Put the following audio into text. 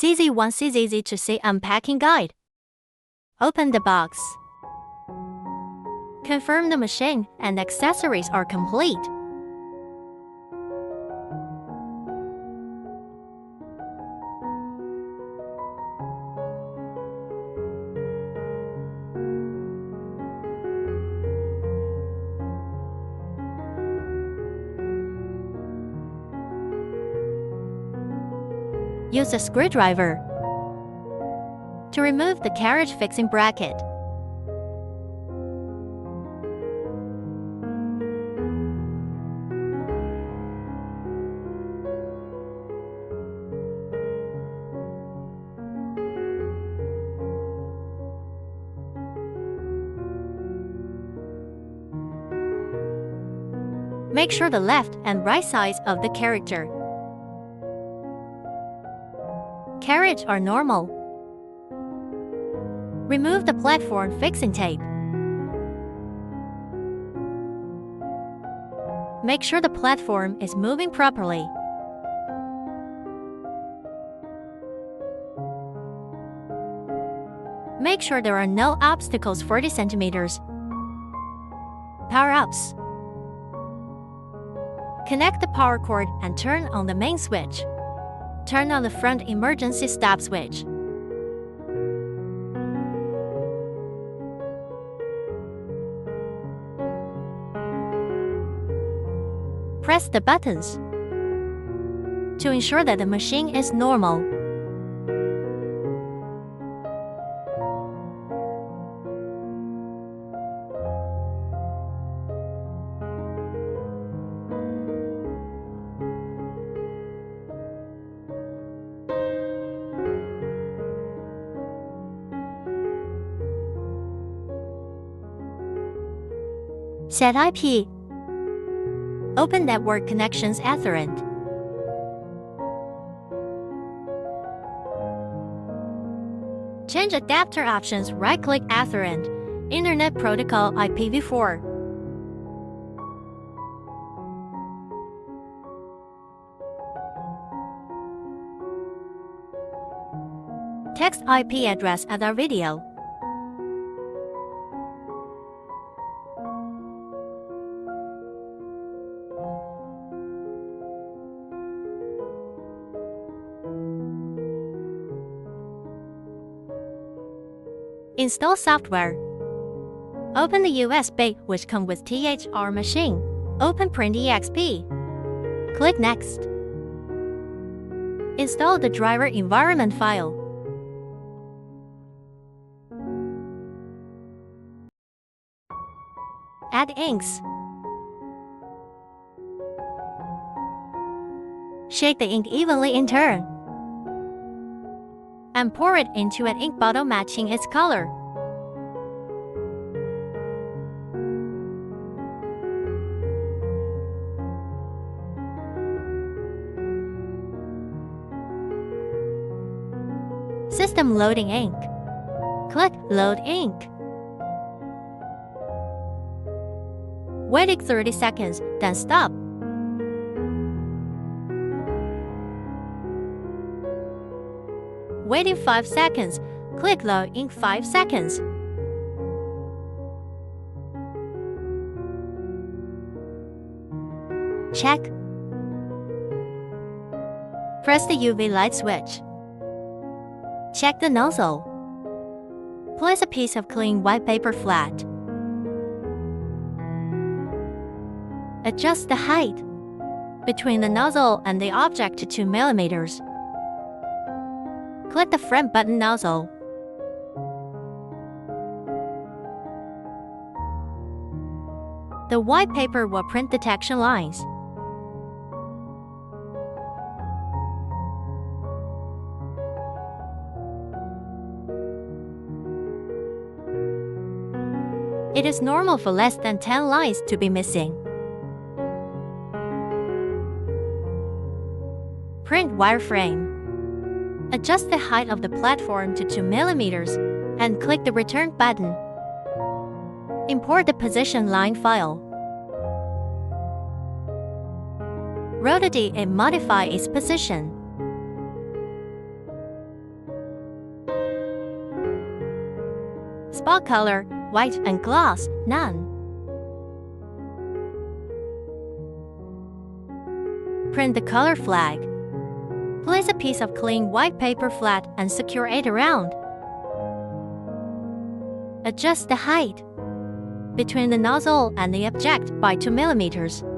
RF-ZZ1C&ZZ2C Unpacking Guide. Open the box. Confirm the machine and accessories are complete. Use a screwdriver to remove the carriage fixing bracket. Make sure the left and right sides of the carriage are normal. Remove the platform fixing tape. Make sure the platform is moving properly. Make sure there are no obstacles 40 centimeters. Power-ups. Connect the power cord and turn on the main switch. Turn on the front emergency stop switch. Press the buttons to ensure that the machine is normal. Set IP. Open Network Connections Ethernet. Change adapter options. Right-click Ethernet, Internet Protocol IPv4. Text IP address at our video. Install software. Open the USB which comes with THR machine. Open printhead. Click Next. Install the driver environment file. Add inks. Shake the ink evenly in turn and pour it into an ink bottle matching its color. System loading ink. Click Load Ink. Wait 30 seconds, then stop. Waiting 5 seconds. Click Load Ink 5 seconds. Check. Press the UV light switch. Check the nozzle. Place a piece of clean white paper flat. Adjust the height between the nozzle and the object to 2 millimeters. Click the front button nozzle. The white paper will print detection lines. It is normal for less than 10 lines to be missing. Print wireframe. Adjust the height of the platform to 2 millimeters and click the Return button. Import the position line file. Rotate and modify its position. Spot color, white and gloss, none. Print the color flag. Place a piece of clean white paper flat and secure it around. Adjust the height between the nozzle and the object by 2 mm.